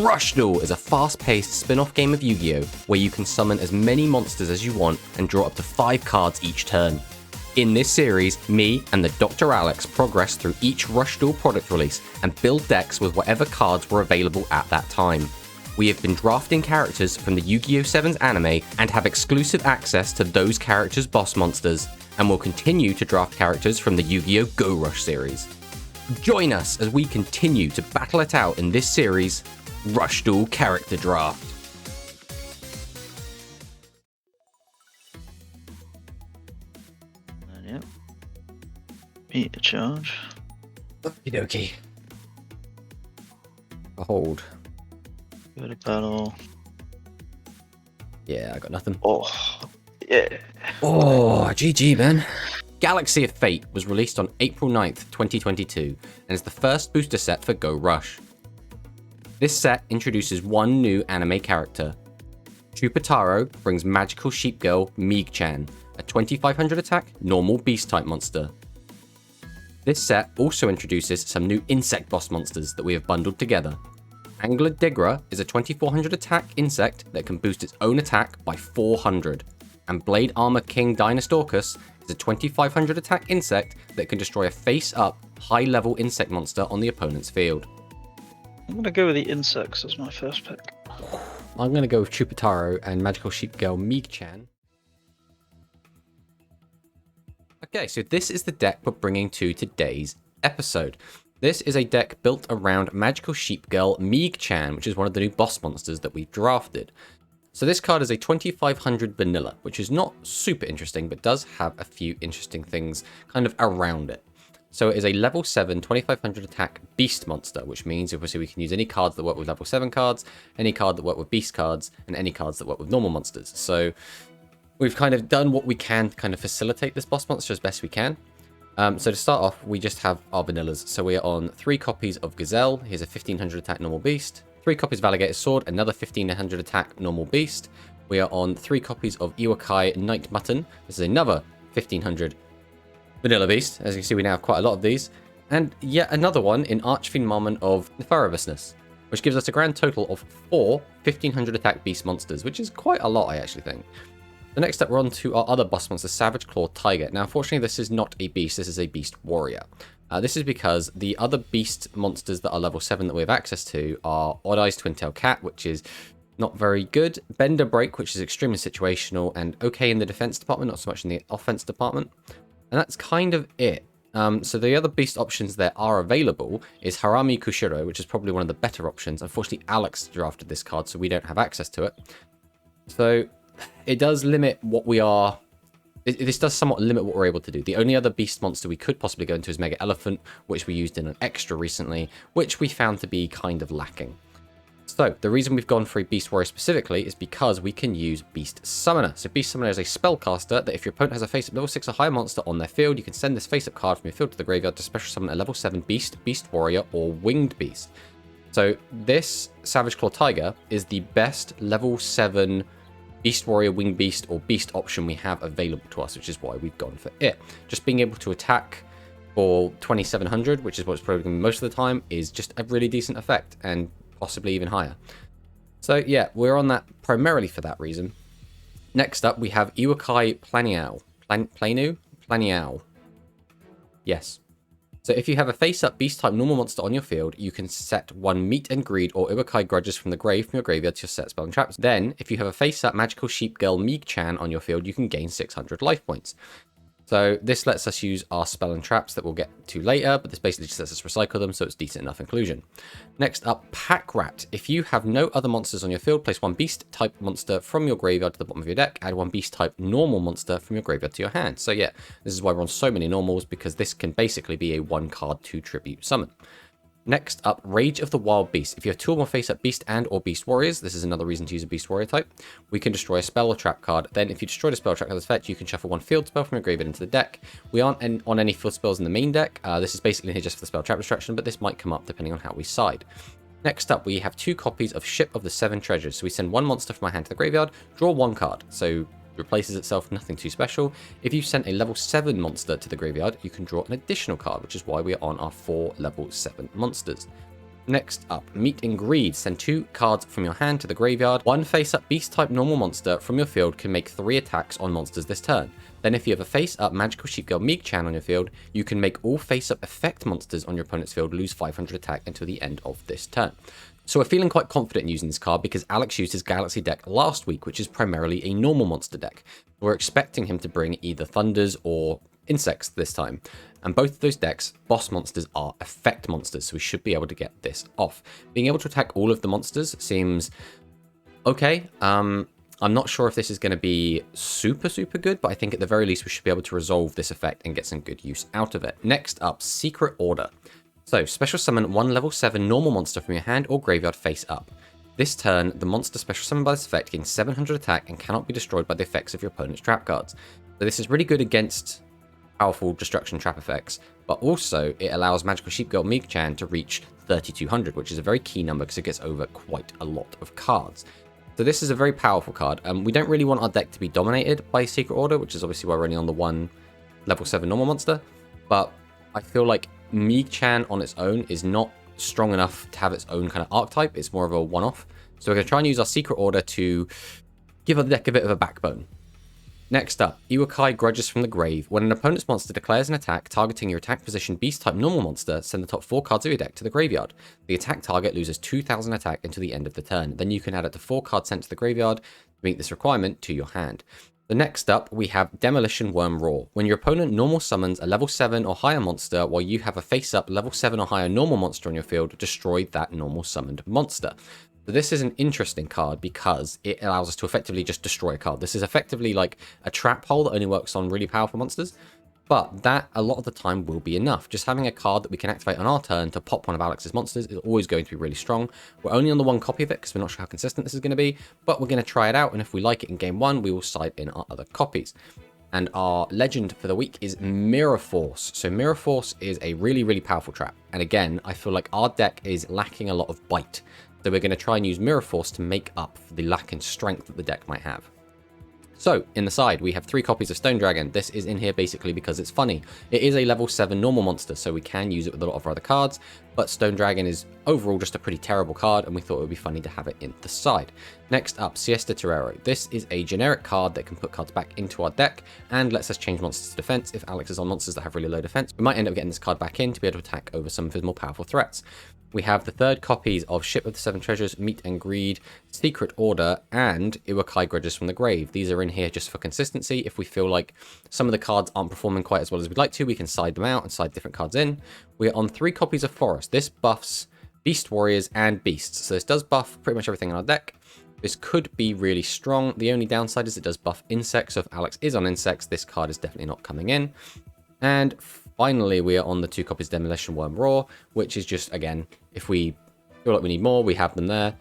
Rush Duel is a fast-paced spin-off game of Yu-Gi-Oh! Where you can summon as many monsters as you want and draw up to 5 cards each turn. In this series, me and the TheDrAlex progress through each Rush Duel product release and build decks with whatever cards were available at that time. We have been drafting characters from the Yu-Gi-Oh! 7's anime and have exclusive access to those characters' boss monsters, and will continue to draft characters from the Yu-Gi-Oh! Go Rush series. Join us as we continue to battle it out in this series, Rush Duel Character Draft. Yep. Meeeg-chan. Okie dokie. Behold. Go to battle. Yeah, I got nothing. Oh, yeah. Oh, GG, man. Galaxy of Fate was released on April 9th, 2022, and is the first booster set for Go Rush. This set introduces one new anime character. Chupataro brings Magical Sheep Girl Meeeg-chan, a 2500 attack, normal beast type monster. This set also introduces some new insect boss monsters that we have bundled together. Angler Digra is a 2400 attack insect that can boost its own attack by 400, and Blade Armor King Dinosaurus is a 2500 attack insect that can destroy a face-up, high-level insect monster on the opponent's field. I'm going to go with the insects as my first pick. I'm going to go with Chupataro and Magical Sheep Girl Meeeg-chan. Okay, so this is the deck we're bringing to today's episode. This is a deck built around Magical Sheep Girl Meeeg-chan, which is one of the new boss monsters that we've drafted. So this card is a 2500 vanilla, which is not super interesting, but does have a few interesting things kind of around it. So it is a level 7, 2500 attack beast monster, which means obviously we can use any cards that work with level 7 cards, any card that work with beast cards, and any cards that work with normal monsters. So we've kind of done what we can to kind of facilitate this boss monster as best we can. So to start off, we just have our vanillas. So we are on 3 copies of Gazelle. Here's a 1500 attack normal beast. 3 copies of Alligator Sword, another 1500 attack normal beast. We are on 3 copies of Iwakai Nyhmnim. This is another 1500 vanilla beast. As you can see, we now have quite a lot of these. And yet another one in Archfiend Marmon of Nefariousness, which gives us a grand total of 4 1500 attack beast monsters, which is quite a lot, I actually think. The next up, we're on to our other boss monster, Savage Claw Tiger. Now, unfortunately, this is not a beast. This is a beast warrior. This is because the other beast monsters that are level 7 that we have access to are Odd Eyes Twin-Tail Cat, which is not very good, Bender Break, which is extremely situational, and okay in the defense department, not so much in the offense department. And that's kind of it. So the other beast options that are available is Harami Kushiro, which is probably one of the better options. Unfortunately, Alex drafted this card, so we don't have access to it. So it does limit what we are... This does somewhat limit what we're able to do. The only other beast monster we could possibly go into is Mega Elephant, which we used in an extra recently, which we found to be kind of lacking. So the reason we've gone for a Beast Warrior specifically is because we can use Beast Summoner. So Beast Summoner is a spellcaster that if your opponent has a face-up level 6 or higher monster on their field, you can send this face-up card from your field to the graveyard to special summon a level 7 beast, Beast Warrior, or Winged Beast. So this Savage Claw Tiger is the best level 7 Beast Warrior, Winged Beast, or Beast option we have available to us, which is why we've gone for it. Just being able to attack for 2700, which is what's probably most of the time, is just a really decent effect, and possibly even higher. So yeah, we're on that primarily for that reason. Next up, we have Iwakai Planiao. Planiao. Yes. So if you have a face-up beast-type normal monster on your field, you can set 1 Meat and Greed or Iwakai Grudges from the grave from your graveyard to your set spell and traps. Then, if you have a face-up Magical Sheep Girl Meeeg-chan on your field, you can gain 600 life points. So this lets us use our spell and traps that we'll get to later, but this basically just lets us recycle them, so it's decent enough inclusion. Next up, Pack Rat. If you have no other monsters on your field, place 1 beast-type monster from your graveyard to the bottom of your deck, add 1 beast-type normal monster from your graveyard to your hand. So yeah, this is why we're on so many normals, because this can basically be a 1-card 2-tribute summon. Next up, Rage of the Wild Beast. If you have 2 or more face-up Beast and or Beast Warriors, this is another reason to use a Beast Warrior type, we can destroy a spell or trap card. Then if you destroy the spell or trap card effect, you can shuffle 1 field spell from your graveyard into the deck. We aren't on any field spells in the main deck. This is basically here just for the spell trap destruction, but this might come up depending on how we side. Next up, we have 2 copies of Ship of the 7 Treasures. So we send 1 monster from our hand to the graveyard, draw 1 card. So replaces itself, nothing too special. If you sent a level 7 monster to the graveyard, you can draw an additional card, which is why we are on our 4 level 7 monsters. Next up, Meet and Greed. Send 2 cards from your hand to the graveyard. 1 face-up beast-type normal monster from your field can make 3 attacks on monsters this turn. Then if you have a face-up magical sheep girl Meeeg-chan on your field, you can make all face-up effect monsters on your opponent's field lose 500 attack until the end of this turn. So we're feeling quite confident in using this card because Alex used his Galaxy deck last week, which is primarily a normal monster deck. We're expecting him to bring either Thunders or Insects this time. And both of those decks, boss monsters are effect monsters, so we should be able to get this off. Being able to attack all of the monsters seems okay. I'm not sure if this is going to be super good, but I think at the very least we should be able to resolve this effect and get some good use out of it. Next up, Secret Order. So, special summon 1 level 7 normal monster from your hand or graveyard face up. This turn, the monster special summoned by this effect gains 700 attack and cannot be destroyed by the effects of your opponent's trap cards. So this is really good against powerful destruction trap effects, but also it allows Magical Sheep Girl Meeeg-chan to reach 3200, which is a very key number because it gets over quite a lot of cards. So this is a very powerful card. We don't really want our deck to be dominated by Secret Order, which is obviously why we're only on the 1 level 7 normal monster, but I feel like Meeeg-chan on its own is not strong enough to have its own kind of archetype. It's more of a one-off. So we're going to try and use our Secret Order to give our deck a bit of a backbone. Next up, Iwakai Grudges from the Grave. When an opponent's monster declares an attack targeting your attack position beast-type normal monster, send the top 4 cards of your deck to the graveyard. The attack target loses 2000 attack until the end of the turn. Then you can add it to 4 cards sent to the graveyard to meet this requirement to your hand. The next up, we have Demolition Worm Roar. When your opponent normal summons a level 7 or higher monster while you have a face-up level 7 or higher normal monster on your field, destroy that normal summoned monster. So this is an interesting card because it allows us to effectively just destroy a card. This is effectively like a trap hole that only works on really powerful monsters, but that a lot of the time will be enough. Just having a card that we can activate on our turn to pop one of Alex's monsters is always going to be really strong. We're only on the 1 copy of it because we're not sure how consistent this is going to be, but we're going to try it out, and if we like it in game 1, we will side in our other copies. And our legend for the week is Mirror Force. So Mirror Force is a really powerful trap, and again, I feel like our deck is lacking a lot of bite. So we're going to try and use Mirror Force to make up for the lack in strength that the deck might have. So, in the side, we have 3 copies of Stone Dragon. This is in here basically because it's funny. It is a level 7 normal monster, so we can use it with a lot of our other cards, but Stone Dragon is overall just a pretty terrible card, and we thought it would be funny to have it in the side. Next up, Siesta Torero. This is a generic card that can put cards back into our deck, and lets us change monsters to defense. If Alex is on monsters that have really low defense, we might end up getting this card back in to be able to attack over some of his more powerful threats. We have the 3rd copies of Ship of the 7 Treasures, Meet and Greed, Secret Order, and Iwakai Grudges from the Grave. These are in here just for consistency. If we feel like some of the cards aren't performing quite as well as we'd like to, we can side them out and side different cards in. We're on 3 copies of Forest. This buffs Beast Warriors and Beasts. So this does buff pretty much everything in our deck. This could be really strong. The only downside is it does buff Insects. So if Alex is on Insects, this card is definitely not coming in. And finally, we are on the 2 copies Demolition Worm Roar, which is just, again, if we feel like we need more, we have them there.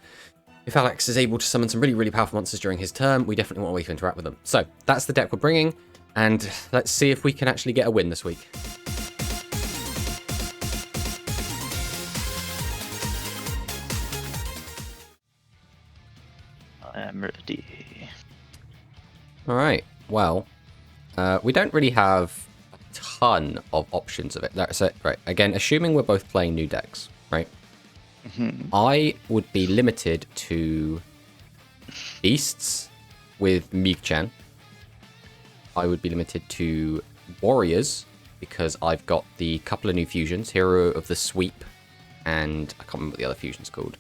If Alex is able to summon some really powerful monsters during his turn, we definitely want a way to interact with them. So that's the deck we're bringing, and let's see if we can actually get a win this week. I am ready. All right, well, we don't really have ton of options of it. That's it, right? Again, assuming we're both playing new decks, right? I would be limited to Beasts with Meeeg-chan. I would be limited to Warriors because I've got the couple of new fusions, Hero of the Sweep, and I can't remember what the other fusion's called.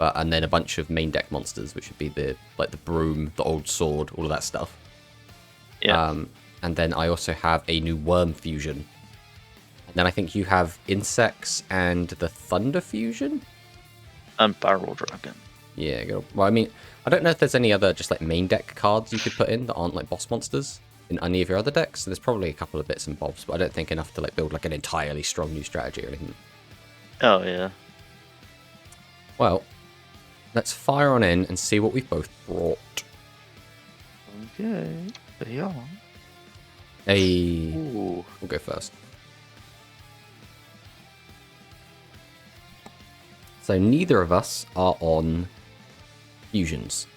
And then a bunch of main deck monsters, which would be the broom, the old sword, all of that stuff. Yeah. And then I also have a new Worm fusion. And then I think you have Insects and the Thunder fusion? And Barrel Dragon. Yeah, good. Well, I mean, I don't know if there's any other just like main deck cards you could put in that aren't like boss monsters in any of your other decks. So there's probably a couple of bits and bobs, but I don't think enough to like build like an entirely strong new strategy or anything. Oh, yeah. Well, let's fire on in and see what we've both brought. Okay. Yeah. Hey, Ooh. we'll go first. So neither of us are on fusions.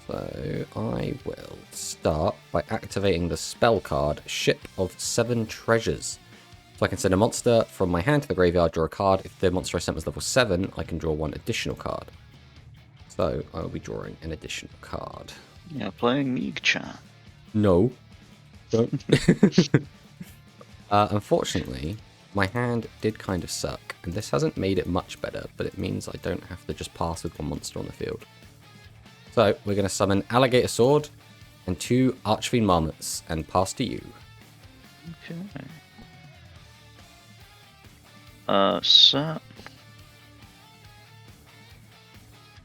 So I will start by activating the spell card, Ship of 7 Treasures. So I can send a monster from my hand to the graveyard, draw a card. If the monster I sent was level 7, I can draw one additional card. So I will be drawing an additional card. Yeah, playing Meeeg-chan. No. Don't. Unfortunately, my hand did kind of suck, and this hasn't made it much better, but it means I don't have to just pass with one monster on the field. So we're going to summon Alligator Sword and 2 Archfiend Marmots and pass to you. Okay. Set.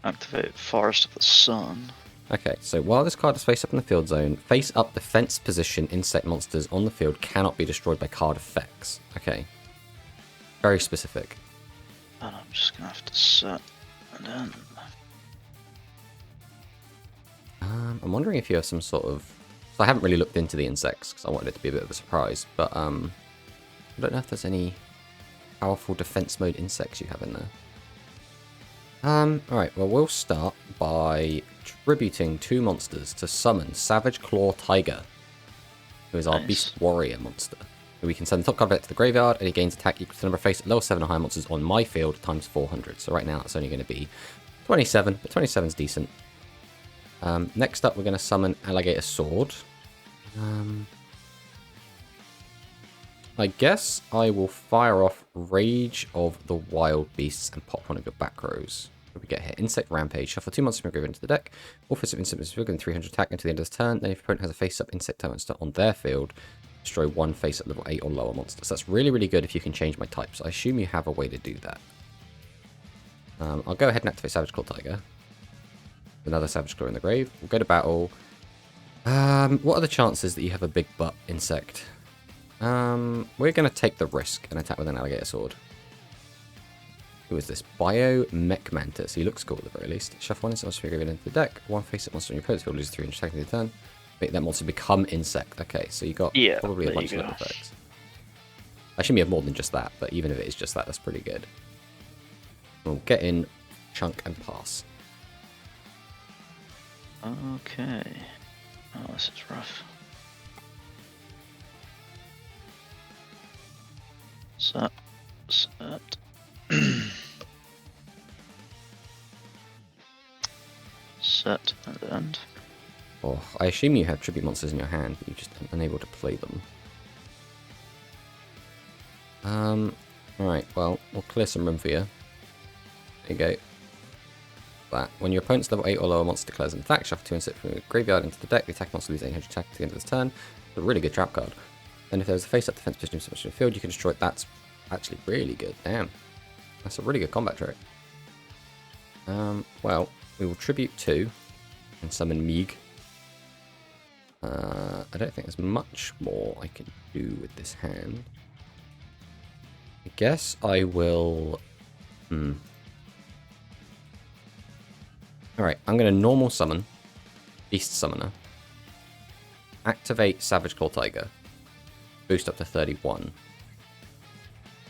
Activate Forest of the Sun. Okay, so while this card is face up in the field zone, face up defense position insect monsters on the field cannot be destroyed by card effects. Okay. Very specific. And I'm just gonna have to set and then. I'm wondering if you have some sort of... So I haven't really looked into the insects because I wanted it to be a bit of a surprise, but I don't know if there's any powerful defense mode insects you have in there. Alright, well we'll start by tributing 2 monsters to summon Savage Claw Tiger, who is our Beast Warrior monster. We can send the top card back to the graveyard, and he gains attack equal to the number of face level 7 or higher monsters on my field times 400. So right now that's only going to be 27, but 27 is decent. Next up, we're going to summon Alligator Sword. I guess I will fire off Rage of the Wild Beasts and pop one of your back rows. What do we get here? Insect Rampage. Shuffle 2 monsters from your graveyard into the deck. All face-up insect monsters within 300 attack until the end of the turn. Then if your opponent has a face-up insect monster on their field, destroy 1 face-up level 8 or lower monster. So that's really, really good if you can change my types. I assume you have a way to do that. I'll go ahead and activate Savage Claw Tiger. Another Savage Claw in the grave. We'll go to battle. What are the chances that you have a big butt insect? We're going to take the risk and attack with an Alligator Sword. Who is this? Bio-Mech Mantis. He looks cool at the very least. Shuffle 1 insect monster figure into the deck. 1 face-up monster on your opponent's field loses 300 attack in the turn. Make that monster become insect. Okay, so you got probably a bunch of effects. I assume you have more than just that, but even if it is just that, that's pretty good. We'll get in, chunk, and pass. Okay. Oh, this is rough. Set. Set and end. Oh, I assume you have tribute monsters in your hand, but you're just unable to play them. Alright, well, we'll clear some room for you. There you go. That. When your opponent's level 8 or lower monster declares an attack, shuffle 2 insect from the graveyard into the deck. The attack monster loses 800 attack at the end of this turn. It's a really good trap card. And if there's a face-up defense position in the field, you can destroy it. That's actually really good. Damn. That's a really good combat trick. Well, we will tribute 2 and summon Meeeg. I don't think there's much more I can do with this hand. I guess I will... Alright, I'm going to normal summon Beast Summoner. Activate Savage Claw Tiger. Boost up to 31.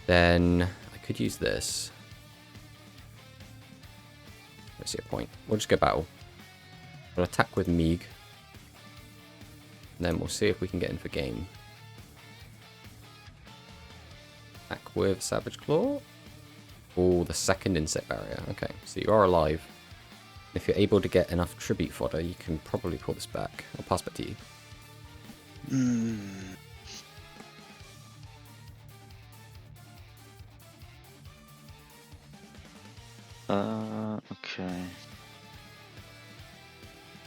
Then I could use this. Let's see a point. We'll just go battle. We'll attack with Meeeg. Then we'll see if we can get in for game. Attack with Savage Claw. Oh, the second insect barrier. Okay, so you are alive. If you're able to get enough tribute fodder, you can probably pull this back. I'll pass back to you. Okay.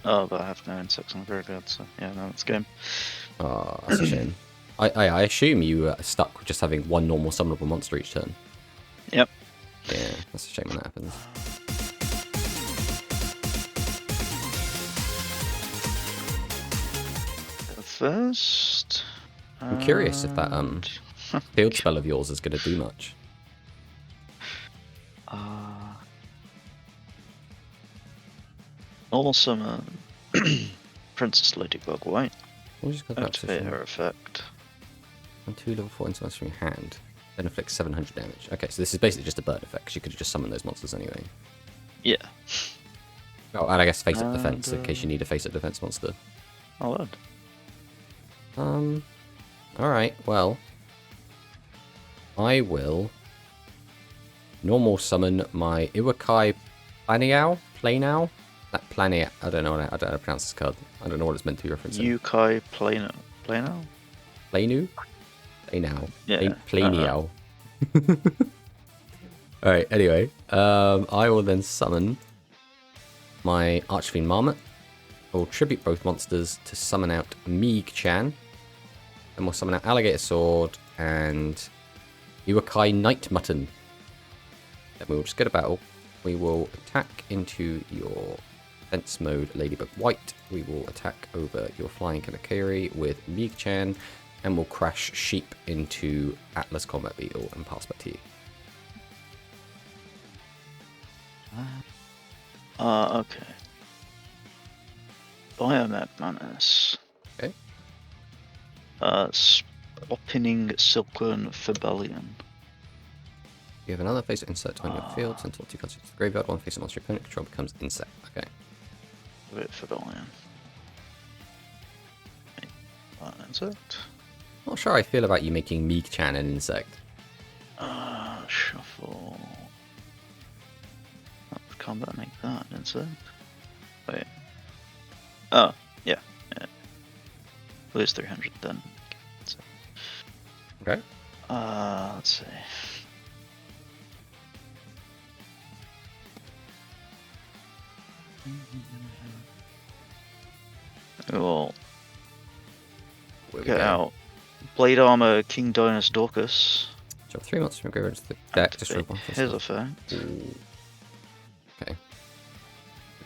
Oh, but I have no insects on the graveyard, so yeah, no, it's game. Oh, that's a shame. I assume you are stuck with just having 1 normal summonable monster each turn. Yep. Yeah, that's a shame when that happens. First... I'm curious if that field spell of yours is going to do much. Normal summon Princess Ladybug White. We'll just go back Activate to her effect. and 2 level 4 instruments from your hand. Then inflict 700 damage. Okay, so this is basically just a burn effect, because you could have just summoned those monsters anyway. Yeah. Oh, and I guess face-up defense, in case you need a face-up defense monster. Oh, Lord. Alright, well. I will normal summon my Iwakai Planao? That Planao, I don't know how to pronounce this card. I don't know what it's meant to be referencing. Yukai Plano. Plano? Planu? Planao. Yeah. Planiao. Alright, anyway. I will then summon my Archfiend Marmot. I will tribute both monsters to summon out Meeeg-chan. Then we'll summon out Alligator Sword and Iwakai Nyhmnim. Then we will just go to battle. We will attack into your defense mode Ladybug White. We will attack over your Flying Kamakiri with Meeeg-chan. And we'll crash Sheep into Atlas Combat Beetle and pass back to you. Okay. Biomet Manus. Okay. Opening Silken Fabellion. You have another face insect on your field. Send all 2 cards to the graveyard. One face monster your opponent control becomes insect. Okay. Wait, Fabellion. Insect. Not sure how I feel about you making Meeeg-chan an insect. Shuffle. How would combat make that an insect? Wait. Oh, yeah. Lose 300 then. Okay. Let's see. We'll get out Blade Armor King Dynus Dorcas. Drop 3 monsters from graveyard to the deck. Destroy one face. His effect. Okay.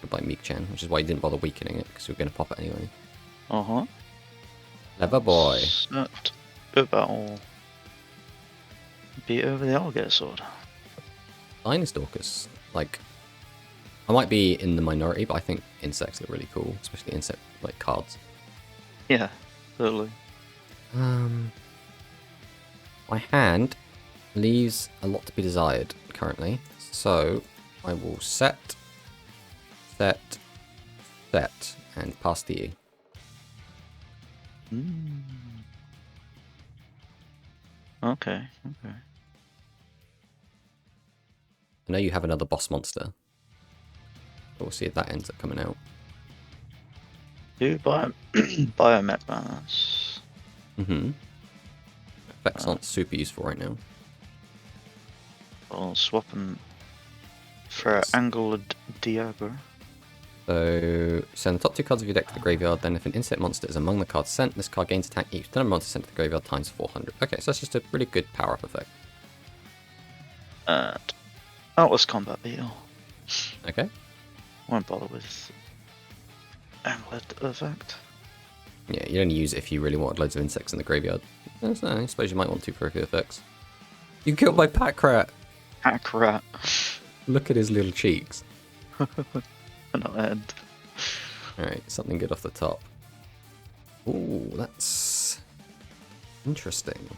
Goodbye Meeeg-chan, which is why you didn't bother weakening it, because we were going to pop it anyway. Uh-huh. Clever boy. Snapped. Good battle. Beat over the Alligator Sword. Dynus Dorcas. Like, I might be in the minority, but I think insects look really cool, especially insect like cards. Yeah, totally. My hand leaves a lot to be desired currently, so I will set, and pass to you. Okay. I know you have another boss monster. We'll see if that ends up coming out. Do Biomet Balance. Effects aren't super useful right now. I'll swap them for Angled Diagra. So, send the top 2 cards of your deck to the graveyard, then if an insect monster is among the cards sent, this card gains attack each time a monster sent to the graveyard times 400. Okay, so that's just a really good power-up effect. And Atlas Combat Beetle. Okay. Won't bother with Angled effect. Yeah, you only use it if you really want loads of insects in the graveyard. I suppose you might want to for a few effects. You killed my pack rat! Pack rat. Look at his little cheeks. Not end. Alright, something good off the top. Ooh, that's interesting.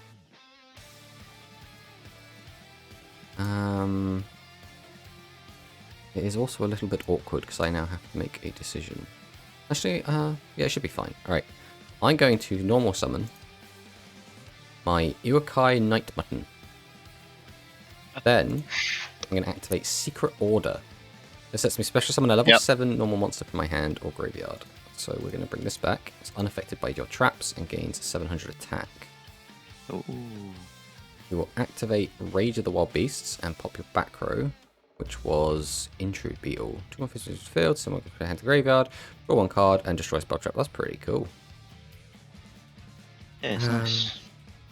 It is also a little bit awkward because I now have to make a decision. Actually, yeah, it should be fine. Alright, I'm going to normal summon my Iwakai Nyhmnim. Then, I'm going to activate Secret Order. This lets me special summon a level 7 normal monster from my hand or graveyard. So we're going to bring this back. It's unaffected by your traps and gains 700 attack. Ooh. We will activate Rage of the Wild Beasts and pop your back row, which was Intrude Beetle. 2 more physical field, someone can put a hand to the graveyard, draw 1 card, and destroy spell trap. That's pretty cool. Yeah, it's nice.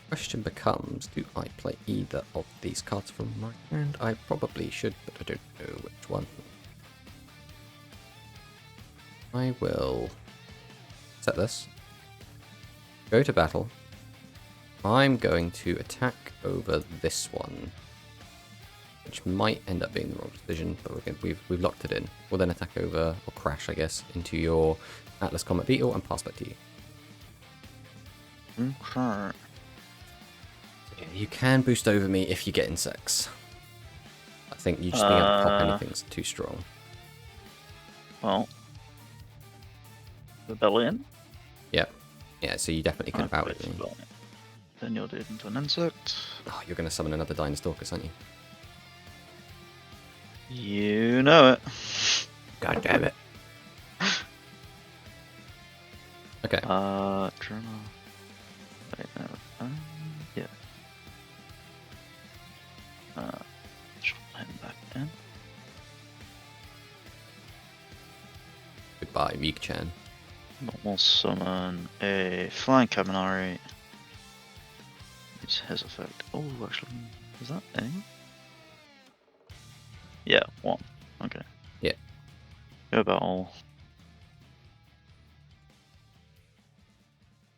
Question becomes, do I play either of these cards from my hand? I probably should, but I don't know which one. I will set this, go to battle. I'm going to attack over this one, which might end up being the wrong decision, but we've locked it in. We'll then attack over, or crash, I guess, into your Atlas Combat Beetle and pass back to you. Okay. Yeah, you can boost over me if you get insects. I think you just being able to pop anything's too strong. Well, Rebellion. Yeah, so you definitely could have outed me. Then you'll do it into an insect. Oh, you're going to summon another Dinosaurus, aren't you? You know it. God damn it. Okay. Journal. Wait, no. Yeah. Shuffle him back in. Goodbye, Meeeg-chan. Normal summon a flying Kaminari. Use his effect. Oh, actually, is that A? Yeah, 1. Okay. Yeah. Go battle.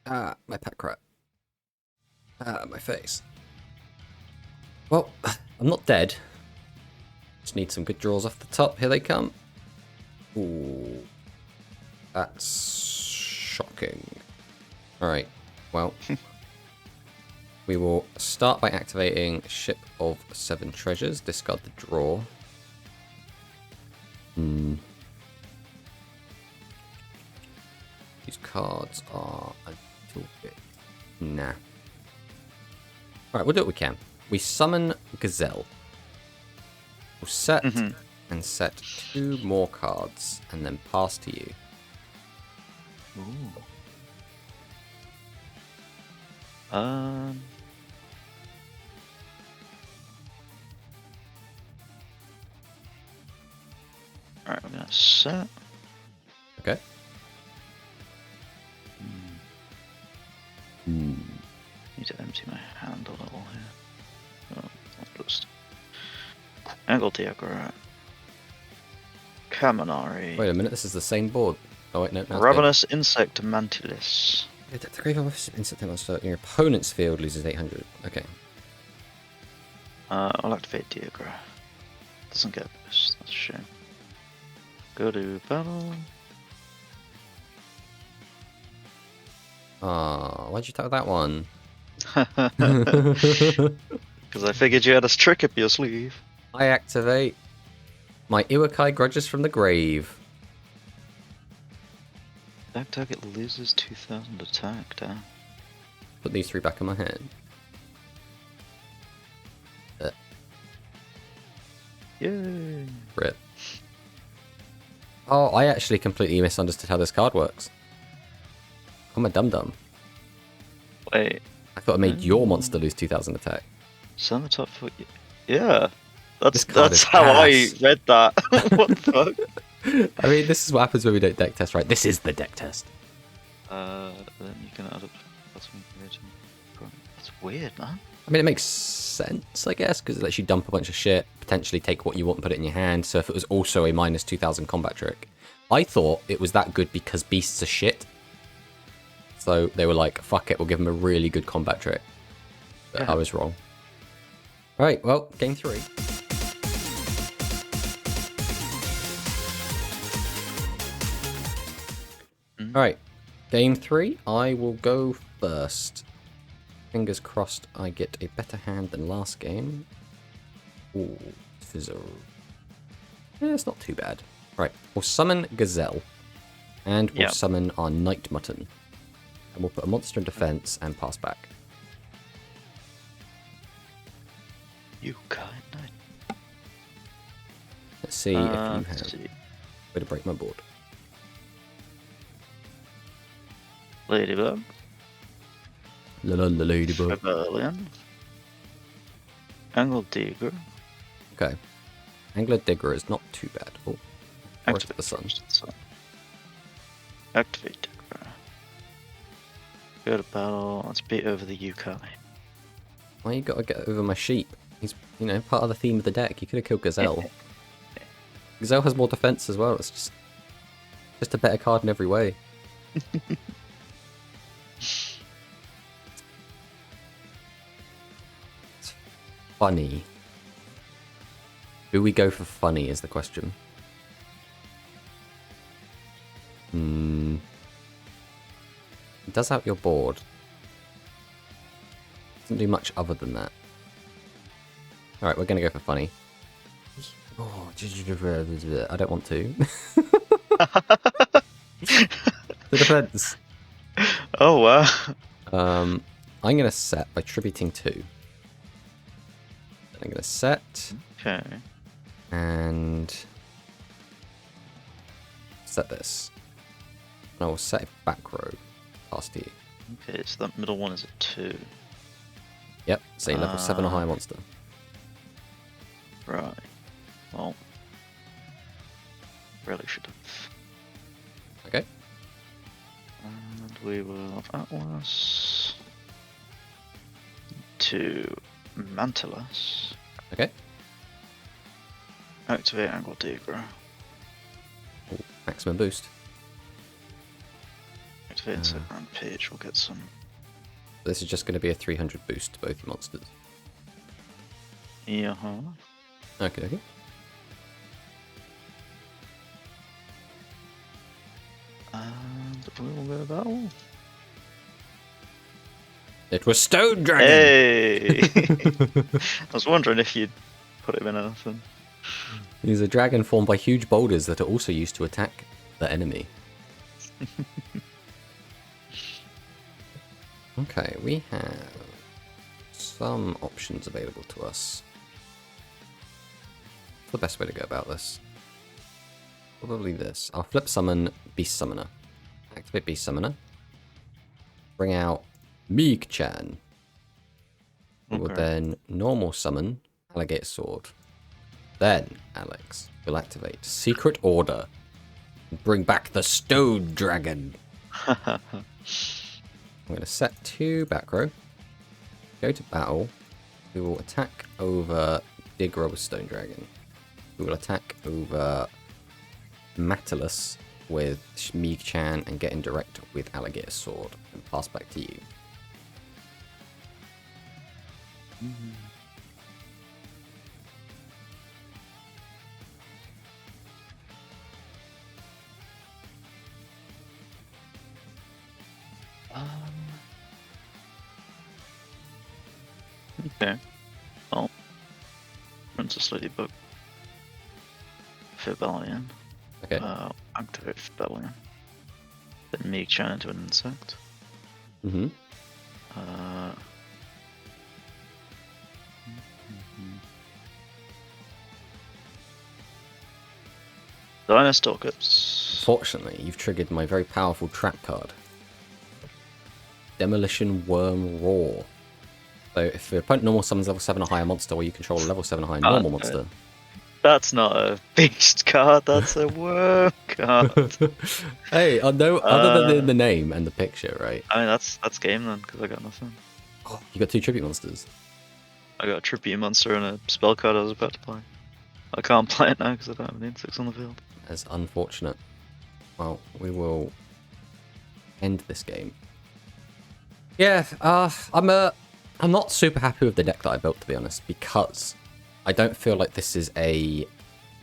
Ah, my pet crap. Ah, my face. Well, I'm not dead. Just need some good draws off the top. Here they come. Ooh. That's shocking. Alright, well. We will start by activating Ship of 7 Treasures. Discard the draw. These cards are a little bit... Nah. Alright, we'll do what we can. We summon Gazelle. We'll set and set 2 more cards and then pass to you. Ooh. Alright, we're gonna set. Okay. Need to empty my hand a little here. Oh, not just. Angle Diagram. Kaminari. Wait a minute, this is the same board. Oh wait, no. Now Ravenous Insect Mantilis. the grave of insect monster in your opponent's field loses 800. Okay. I'll activate Diagram. Doesn't get this. That's a shame. Go to battle. Ah, why'd you tell that one? Because I figured you had a trick up your sleeve. I activate my Iwakai Grudges from the grave. That target loses 2000 attack, damn. Put these 3 back in my hand. Yay! Rip. Oh, I actually completely misunderstood how this card works. I'm a dum-dum. Wait. I thought I made your monster lose 2000 attack. Send the top foot. Yeah. This card That's is how I ass. read that. What the fuck? I mean, this is what happens when we don't deck test, right? This is the deck test. Then you can add up. That's weird, man. I mean, it makes sense, I guess, because it lets you dump a bunch of shit, potentially take what you want and put it in your hand. So if it was also a minus 2000 combat trick, I thought it was that good because beasts are shit. So they were like, fuck it, we'll give them a really good combat trick. But Yeah. I was wrong. Alright, well, game 3. Alright, game 3, I will go first. Fingers crossed I get a better hand than last game. Ooh, Fizzle. Yeah, it's not too bad. Right, we'll summon Gazelle. And we'll summon our Night Mutton. And we'll put a monster in defense and pass back. You kind night. Let's see if you have See. way to break my board. Ladybug. La ladybug. Rebellion. Angle Digger. Okay. Angler Digger is not too bad. Oh, Forest of the Sun. Activate Digger. Go to battle. Let's beat over the Yukai. Why you gotta get over my sheep? He's, you know, part of the theme of the deck. You could have killed Gazelle. Gazelle has more defense as well. It's just a better card in every way. It's funny. Do we go for funny is the question. It does out your board. Doesn't do much other than that. Alright, we're gonna go for funny. Oh, I don't want to. The defense. Oh wow. I'm going to set by tributing 2. Then I'm going to set. Okay. And set this. And I will set a back row past you. Okay, so that middle one is a 2. Yep, say level 7 or higher monster. Right. Well, really should have. Okay. And we will have Atlas to Mantilus. Okay. Activate Angle Degra. Ooh, maximum boost. Activate Insect Rampage. We'll get some. This is just going to be a 300 boost to both your monsters. Yeah. Okay, okay. And we will go battle. It was Stone Dragon! Hey! I was wondering if you'd put him in anything. He's a dragon formed by huge boulders that are also used to attack the enemy. Okay, we have some options available to us. What's the best way to go about this? Probably this. I'll flip summon Beast Summoner. Activate Beast Summoner. Bring out Meeeg-chan. We will then normal summon Alligator Sword. Then, Alex, will activate Secret Order. Bring back the Stone Dragon. I'm going to set 2 back row. Go to battle. We will attack over Digra with Stone Dragon. We will attack over Matalus with Meeeg-chan and get in direct with Alligator Sword and pass back to you. Okay. Well, Princess Ladybug. Fibellion. Okay. Activate Fibellion. Then Meeeg-chan into an insect. Mm-hmm. Dinosaurs. Fortunately, you've triggered my very powerful trap card. Demolition Worm Roar. So if your opponent normal summons level 7 or higher monster, or you control a level 7 or higher normal monster. That's not a beast card, that's a worm card. Hey, no, other than the name and the picture, right? I mean, that's game then, because I got nothing. Oh, you got 2 tribute monsters. I got a tribute monster and a spell card I was about to play. I can't play it now because I don't have any insects on the field. That's unfortunate. Well, we will end this game. Yeah, I'm not super happy with the deck that I built, to be honest, because I don't feel like this is a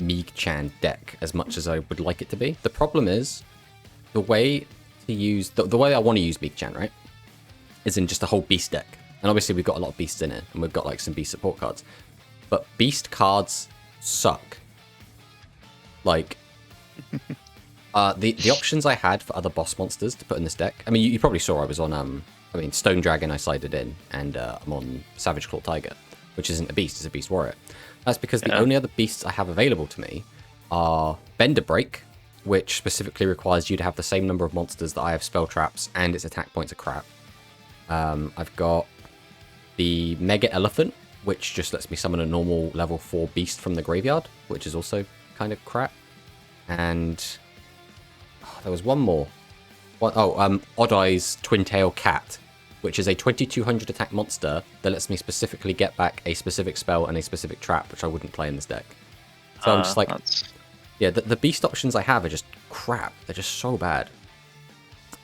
Meeeg-chan deck as much as I would like it to be. The problem is the way to use the way I want to use Meeeg-chan, right, is in just a whole beast deck. And obviously we've got a lot of beasts in it, and we've got like some beast support cards. But beast cards suck. Like the options I had for other boss monsters to put in this deck. I mean, you probably saw I was on Stone Dragon I sided in, and I'm on Savage Claw Tiger, which isn't a beast, it's a beast warrior. That's because the only other beasts I have available to me are Bender Break, which specifically requires you to have the same number of monsters that I have spell traps, and its attack points are crap. I've got the Mega Elephant, which just lets me summon a normal level 4 beast from the graveyard, which is also kind of crap. And there was one more. Odd Eye's Twin Tail Cat, which is a 2200 attack monster that lets me specifically get back a specific spell and a specific trap, which I wouldn't play in this deck. So I'm just like, yeah, the beast options I have are just crap. They're just so bad.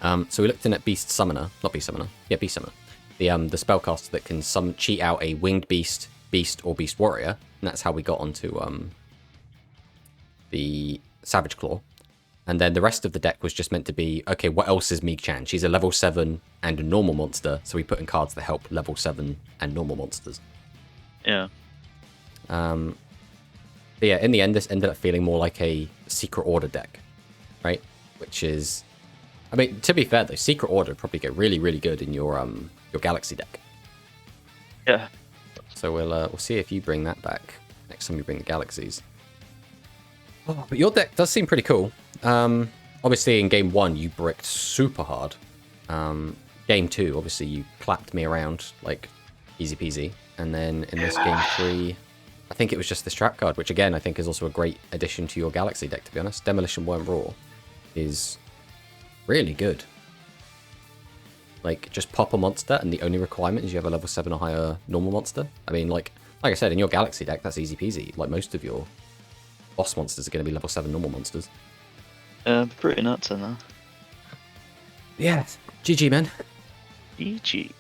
So we looked in at Beast Summoner, not Beast Summoner, yeah, Beast Summoner. The spellcaster that can cheat out a winged beast, or beast warrior, and that's how we got onto the Savage Claw. And then the rest of the deck was just meant to be, okay, what else is Meeeg-chan? She's a level 7 and a normal monster, so we put in cards that help level 7 and normal monsters. Yeah. But yeah, in the end, this ended up feeling more like a Secret Order deck, right? Which is I mean, to be fair though, Secret Order would probably go really, really good in your Galaxy deck. Yeah. So we'll see if you bring that back next time you bring the Galaxies. Oh, but your deck does seem pretty cool. Obviously, in game 1, you bricked super hard. Game 2, obviously, you clapped me around like easy peasy. And then in this game 3, I think it was just this trap card, which again, I think is also a great addition to your Galaxy deck, to be honest. Demolition Worm Roar is really good. Like, just pop a monster, and the only requirement is you have a level 7 or higher normal monster. I mean, like I said, in your Galaxy deck, that's easy peasy. Like, most of your boss monsters are going to be level 7 normal monsters. Pretty nuts in there. Yeah. GG, man. GG.